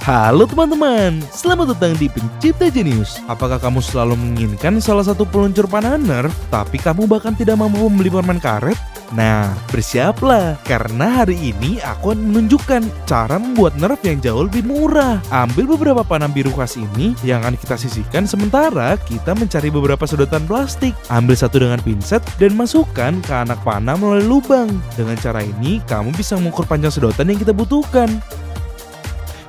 Halo teman-teman, selamat datang di Pencipta Jenius. Apakah kamu selalu menginginkan salah satu peluncur panah Nerf, tapi kamu bahkan tidak mampu membeli permen karet? Nah, bersiaplah, karena hari ini aku akan menunjukkan cara membuat Nerf yang jauh lebih murah. Ambil beberapa panah biru khas ini yang akan kita sisihkan, sementara kita mencari beberapa sedotan plastik. Ambil satu dengan pinset dan masukkan ke anak panah melalui lubang. Dengan cara ini, kamu bisa mengukur panjang sedotan yang kita butuhkan.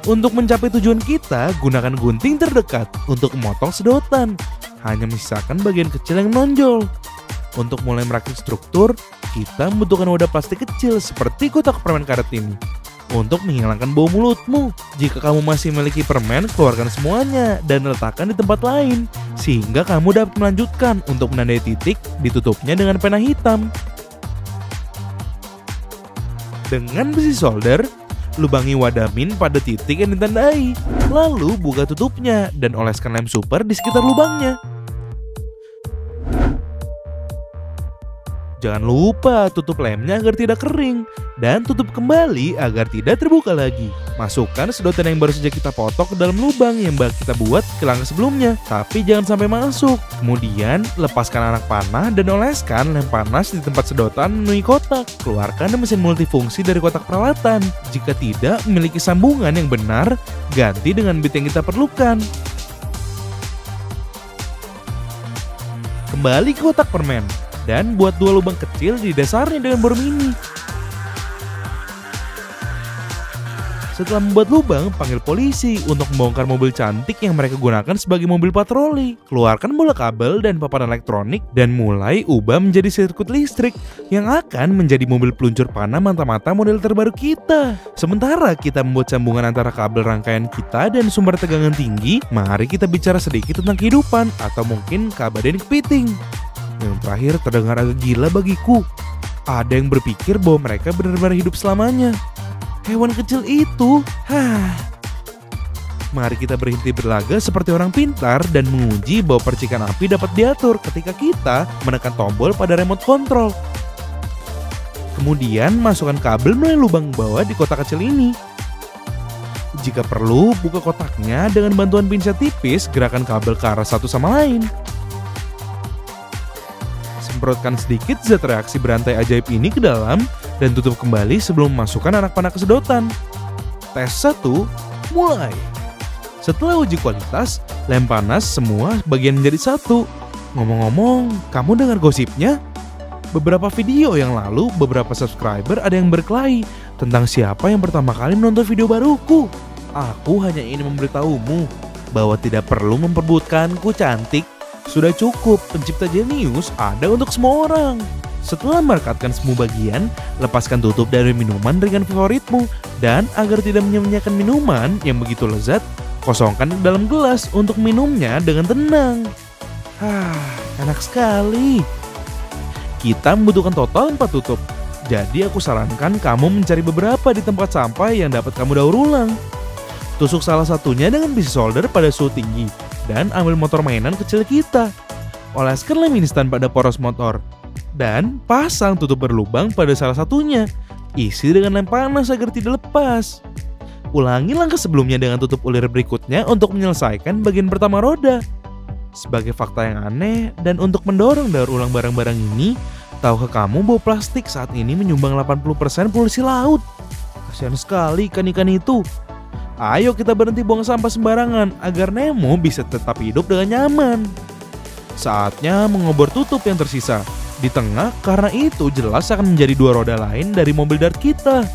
Untuk mencapai tujuan kita, gunakan gunting terdekat untuk memotong sedotan. Hanya menyisakan bagian kecil yang menonjol. Untuk mulai merakit struktur, kita membutuhkan wadah plastik kecil seperti kotak permen karet ini. Untuk menghilangkan bau mulutmu, jika kamu masih memiliki permen, keluarkan semuanya dan letakkan di tempat lain, sehingga kamu dapat melanjutkan untuk menandai titik, ditutupnya dengan pena hitam. Dengan besi solder, lubangi wadah min pada titik yang ditandai, lalu buka tutupnya dan oleskan lem super di sekitar lubangnya. Jangan lupa tutup lemnya agar tidak kering dan tutup kembali agar tidak terbuka lagi. Masukkan sedotan yang baru saja kita potong ke dalam lubang yang kita buat ke langkah sebelumnya, tapi jangan sampai masuk. Kemudian lepaskan anak panah dan oleskan lem panas di tempat sedotan memenuhi kotak. Keluarkan mesin multifungsi dari kotak peralatan. Jika tidak memiliki sambungan yang benar, ganti dengan bit yang kita perlukan. Kembali ke kotak permen dan buat dua lubang kecil di dasarnya dengan bor mini. Setelah membuat lubang, panggil polisi untuk membongkar mobil cantik yang mereka gunakan sebagai mobil patroli. Keluarkan bola kabel dan papan elektronik dan mulai ubah menjadi sirkuit listrik yang akan menjadi mobil peluncur panah mata-mata model terbaru kita. Sementara kita membuat sambungan antara kabel rangkaian kita dan sumber tegangan tinggi, mari kita bicara sedikit tentang kehidupan atau mungkin keabadian kepiting. Yang terakhir terdengar agak gila bagiku. Ada yang berpikir bahwa mereka benar-benar hidup selamanya. Hewan kecil itu, Mari kita berhenti berlaga seperti orang pintar dan menguji bahwa percikan api dapat diatur ketika kita menekan tombol pada remote control. Kemudian masukkan kabel melalui lubang bawah di kotak kecil ini. Jika perlu, buka kotaknya dengan bantuan pinset tipis, gerakan kabel ke arah satu sama lain. Semprotkan sedikit zat reaksi berantai ajaib ini ke dalam dan tutup kembali sebelum memasukkan anak panah ke sedotan. Tes 1, mulai. Setelah uji kualitas, lem panas semua bagian menjadi satu. Ngomong-ngomong, kamu dengar gosipnya? Beberapa video yang lalu, beberapa subscriber ada yang berkelahi tentang siapa yang pertama kali menonton video baruku. Aku hanya ingin memberitahumu bahwa tidak perlu memperbutkanku cantik. Sudah cukup, Pencipta Jenius ada untuk semua orang. Setelah merekatkan semua bagian, lepaskan tutup dari minuman ringan favoritmu dan agar tidak menyia-nyiakan minuman yang begitu lezat, kosongkan ke dalam gelas untuk minumnya dengan tenang. Enak sekali. Kita membutuhkan total 4 tutup. Jadi aku sarankan kamu mencari beberapa di tempat sampah yang dapat kamu daur ulang. Tusuk salah satunya dengan besi solder pada suhu tinggi dan ambil motor mainan kecil kita. Oleskan lem instan pada poros motor dan pasang tutup berlubang pada salah satunya. Isi dengan lem panas agar tidak lepas. Ulangi langkah sebelumnya dengan tutup ulir berikutnya untuk menyelesaikan bagian pertama roda. Sebagai fakta yang aneh dan untuk mendorong daur ulang barang-barang ini, tahukah kamu bahwa plastik saat ini menyumbang 80% polusi laut? Kasihan sekali ikan-ikan itu. Ayo kita berhenti buang sampah sembarangan agar Nemo bisa tetap hidup dengan nyaman. Saatnya mengobor tutup yang tersisa di tengah, karena itu jelas akan menjadi dua roda lain dari mobil dart kita.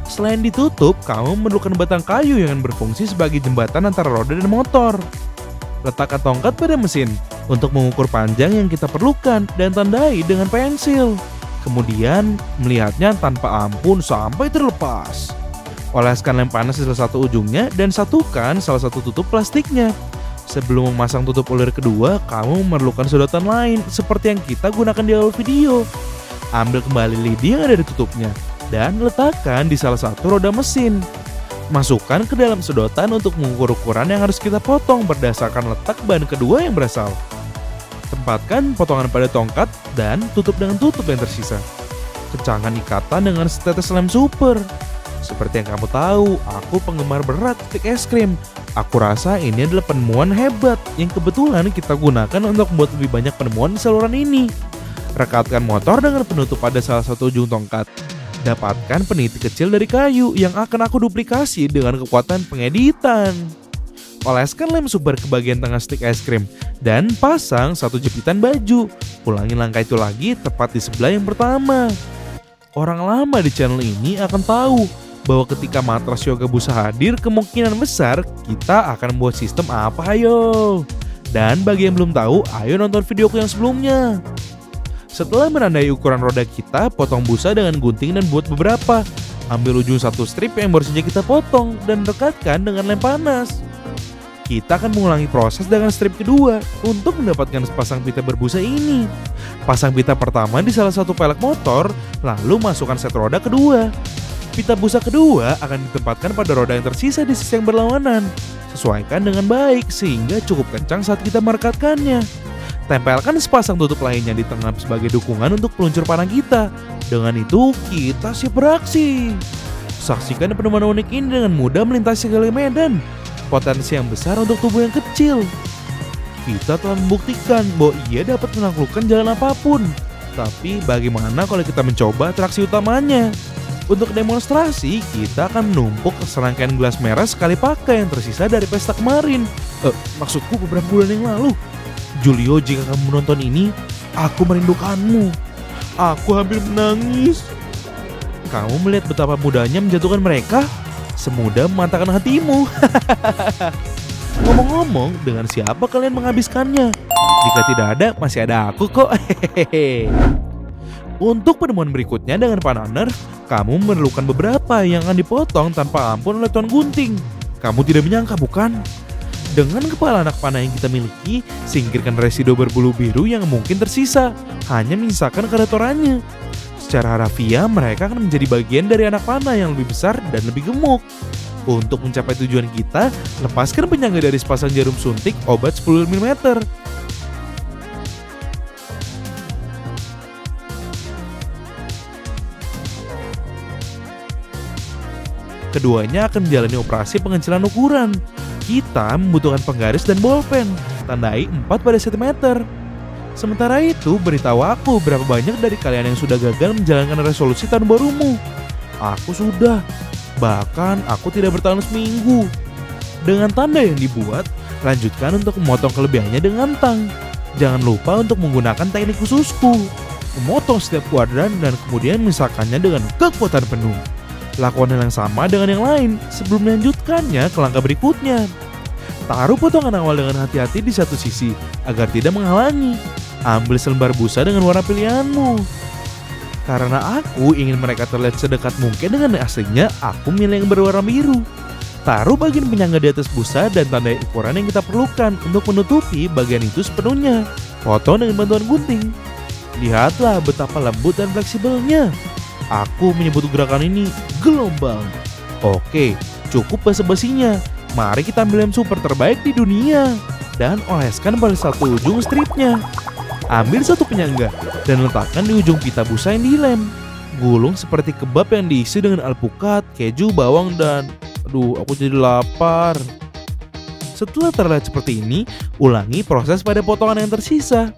Selain ditutup, kamu memerlukan batang kayu yang berfungsi sebagai jembatan antara roda dan motor. Letakkan tongkat pada mesin untuk mengukur panjang yang kita perlukan dan tandai dengan pensil. Kemudian melihatnya tanpa ampun sampai terlepas. Oleskan lem panas di salah satu ujungnya dan satukan salah satu tutup plastiknya. Sebelum memasang tutup ulir kedua, kamu memerlukan sedotan lain seperti yang kita gunakan di awal video. Ambil kembali lidi yang ada di tutupnya dan letakkan di salah satu roda mesin. Masukkan ke dalam sedotan untuk mengukur ukuran yang harus kita potong berdasarkan letak ban kedua yang berasal. Tempatkan potongan pada tongkat dan tutup dengan tutup yang tersisa. Kencangkan ikatan dengan setetes lem super. Seperti yang kamu tahu, aku penggemar berat stik es krim. Aku rasa ini adalah penemuan hebat yang kebetulan kita gunakan untuk membuat lebih banyak penemuan di saluran ini. Rekatkan motor dengan penutup pada salah satu ujung tongkat. Dapatkan peniti kecil dari kayu yang akan aku duplikasi dengan kekuatan pengeditan. Oleskan lem super ke bagian tengah stik es krim dan pasang satu jepitan baju. Ulangi langkah itu lagi tepat di sebelah yang pertama. Orang lama di channel ini akan tahu bahwa ketika matras yoga busa hadir, kemungkinan besar kita akan membuat sistem apa, ayo. Dan bagi yang belum tahu, ayo nonton videoku yang sebelumnya. Setelah menandai ukuran roda kita, potong busa dengan gunting dan buat beberapa. Ambil ujung satu strip yang baru saja kita potong dan rekatkan dengan lem panas. Kita akan mengulangi proses dengan strip kedua untuk mendapatkan sepasang pita berbusa ini. Pasang pita pertama di salah satu pelek motor, lalu masukkan set roda kedua. Pita busa kedua akan ditempatkan pada roda yang tersisa di sisi yang berlawanan. Sesuaikan dengan baik sehingga cukup kencang saat kita merekatkannya. Tempelkan sepasang tutup lainnya di tengah sebagai dukungan untuk peluncur panah kita. Dengan itu, kita siap beraksi. Saksikan penemuan unik ini dengan mudah melintasi segala medan. Potensi yang besar untuk tubuh yang kecil. Kita telah membuktikan bahwa ia dapat menaklukkan jalan apapun. Tapi bagaimana kalau kita mencoba atraksi utamanya? Untuk demonstrasi, kita akan menumpuk serangkaian gelas merah sekali pakai yang tersisa dari pesta kemarin. Maksudku beberapa bulan yang lalu. Julio, jika kamu menonton ini, aku merindukanmu. Aku hampir menangis. Kamu melihat betapa mudahnya menjatuhkan mereka? Semudah mematahkan hatimu. Ngomong-ngomong, dengan siapa kalian menghabiskannya? Jika tidak ada, masih ada aku kok. Untuk penemuan berikutnya dengan panah Nerf, kamu memerlukan beberapa yang akan dipotong tanpa ampun oleh Tuan Gunting. Kamu tidak menyangka, bukan? Dengan kepala anak panah yang kita miliki, singkirkan residu berbulu biru yang mungkin tersisa, hanya menyisakan keratorannya. Secara harafiah, mereka akan menjadi bagian dari anak panah yang lebih besar dan lebih gemuk. Untuk mencapai tujuan kita, lepaskan penyangga dari sepasang jarum suntik obat 10 mm. Keduanya akan menjalani operasi pengecilan ukuran. Kita membutuhkan penggaris dan bolpen, tandai 4 pada cm. Sementara itu, beritahu aku berapa banyak dari kalian yang sudah gagal menjalankan resolusi tahun barumu. Aku sudah, bahkan aku tidak bertahan seminggu. Dengan tanda yang dibuat, lanjutkan untuk memotong kelebihannya dengan tang. Jangan lupa untuk menggunakan teknik khususku, memotong setiap kuadran dan kemudian memisahkannya dengan kekuatan penuh. Lakukan hal yang sama dengan yang lain sebelum melanjutkannya ke langkah berikutnya. Taruh potongan awal dengan hati-hati di satu sisi agar tidak menghalangi. Ambil selembar busa dengan warna pilihanmu. Karena aku ingin mereka terlihat sedekat mungkin dengan aslinya, aku milih yang berwarna biru. Taruh bagian penyangga di atas busa dan tandai ukuran yang kita perlukan untuk menutupi bagian itu sepenuhnya. Potong dengan bantuan gunting. Lihatlah betapa lembut dan fleksibelnya. Aku menyebut gerakan ini gelombang. Oke, cukup basa-basinya. Mari kita ambil lem super terbaik di dunia dan oleskan pada satu ujung stripnya. Ambil satu penyangga dan letakkan di ujung pita busa yang dilem. Gulung seperti kebab yang diisi dengan alpukat, keju, bawang, dan... Aduh, aku jadi lapar. Setelah terlihat seperti ini, ulangi proses pada potongan yang tersisa.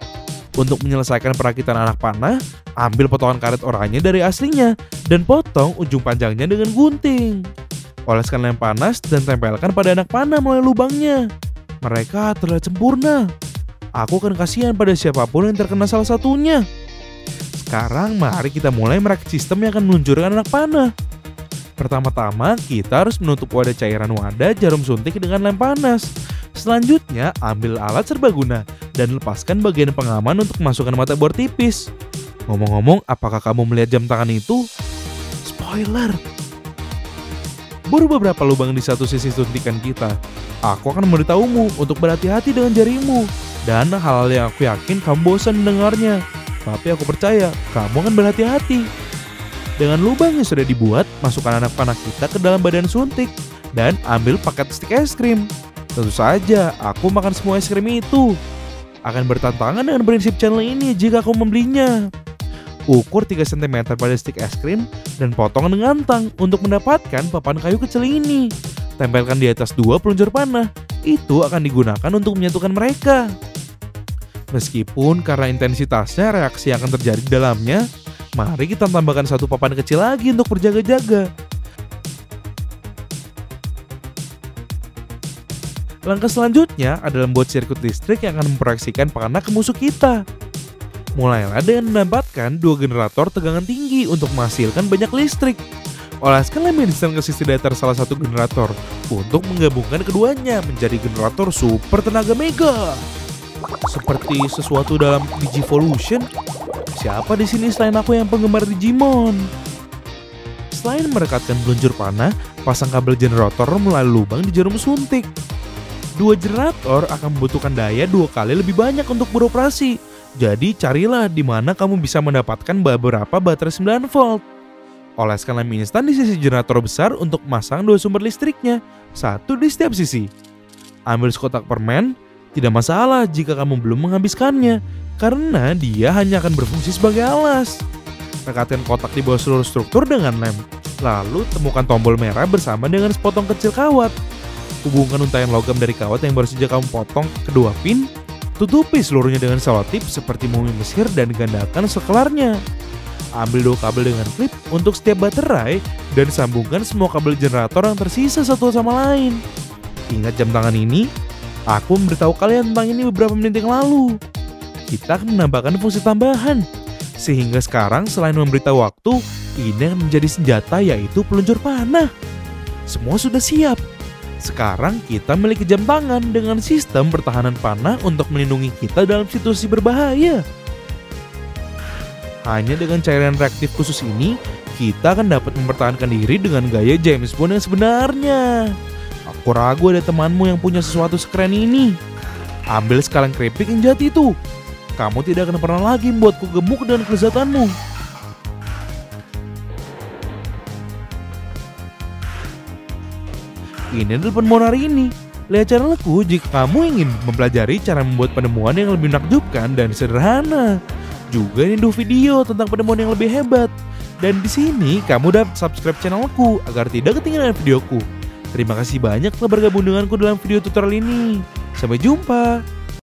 Untuk menyelesaikan perakitan anak panah, ambil potongan karet oranye dari aslinya dan potong ujung panjangnya dengan gunting. Oleskan lem panas dan tempelkan pada anak panah melalui lubangnya. Mereka terlihat sempurna. Aku akan kasihan pada siapapun yang terkena salah satunya. Sekarang mari kita mulai merakit sistem yang akan meluncurkan anak panah. Pertama-tama kita harus menutup wadah cairan wadah jarum suntik dengan lem panas. Selanjutnya ambil alat serbaguna dan lepaskan bagian pengaman untuk memasukkan mata bor tipis. Ngomong-ngomong, apakah kamu melihat jam tangan itu? Spoiler! Bor beberapa lubang di satu sisi suntikan kita. Aku akan memberitahumu untuk berhati-hati dengan jarimu. Dan hal-hal yang aku yakin kamu bosan mendengarnya. Tapi aku percaya kamu akan berhati-hati. Dengan lubang yang sudah dibuat, masukkan anak panah kita ke dalam badan suntik dan ambil paket stik es krim. Tentu saja, aku makan semua es krim itu. Akan bertentangan dengan prinsip channel ini jika aku membelinya. Ukur 3 cm pada stik es krim, dan potong dengan tang untuk mendapatkan papan kayu kecil ini. Tempelkan di atas 2 peluncur panah. Itu akan digunakan untuk menyatukan mereka. Meskipun karena intensitasnya reaksi akan terjadi di dalamnya, mari kita tambahkan 1 papan kecil lagi untuk berjaga-jaga. Langkah selanjutnya adalah membuat sirkuit listrik yang akan memproyeksikan panah ke musuh kita. Mulailah dengan menambahkan 2 generator tegangan tinggi untuk menghasilkan banyak listrik. Oleskan lem instan ke sisi datar salah satu generator untuk menggabungkan keduanya menjadi generator super tenaga mega. Seperti sesuatu dalam Digivolution. Siapa di sini selain aku yang penggemar Digimon? Selain merekatkan peluncur panah, pasang kabel generator melalui lubang di jarum suntik. 2 generator akan membutuhkan daya 2 kali lebih banyak untuk beroperasi. Jadi carilah di mana kamu bisa mendapatkan beberapa baterai 9 volt. Oleskan lem instan di sisi generator besar untuk memasang 2 sumber listriknya, 1 di setiap sisi. Ambil sekotak permen, tidak masalah jika kamu belum menghabiskannya, karena dia hanya akan berfungsi sebagai alas. Rekatkan kotak di bawah seluruh struktur dengan lem, lalu temukan tombol merah bersama dengan sepotong kecil kawat. Hubungkan untaian logam dari kawat yang baru saja kamu potong ke 2 pin. Tutupi seluruhnya dengan selotip seperti mumi Mesir dan gandakan sekelarnya. Ambil 2 kabel dengan klip untuk setiap baterai dan sambungkan semua kabel generator yang tersisa satu sama lain. Ingat jam tangan ini? Aku memberitahu kalian tentang ini beberapa menit yang lalu. Kita akan menambahkan fungsi tambahan. Sehingga sekarang selain memberitahu waktu, ini akan menjadi senjata yaitu peluncur panah. Semua sudah siap. Sekarang kita memiliki jam tangan dengan sistem pertahanan panah untuk melindungi kita dalam situasi berbahaya. Hanya dengan cairan reaktif khusus ini, kita akan dapat mempertahankan diri dengan gaya James Bond yang sebenarnya. Aku ragu ada temanmu yang punya sesuatu sekeren ini. Ambil sekarang keripik yang jahat itu. Kamu tidak akan pernah lagi membuatku gemuk dengan kelezatanmu. Ini adalah penemuan hari ini. Lihat channelku jika kamu ingin mempelajari cara membuat penemuan yang lebih menakjubkan dan sederhana. Juga ini video tentang penemuan yang lebih hebat. Dan di sini kamu dapat subscribe channelku agar tidak ketinggalan videoku. Terima kasih banyak telah bergabung denganku dalam video tutorial ini. Sampai jumpa.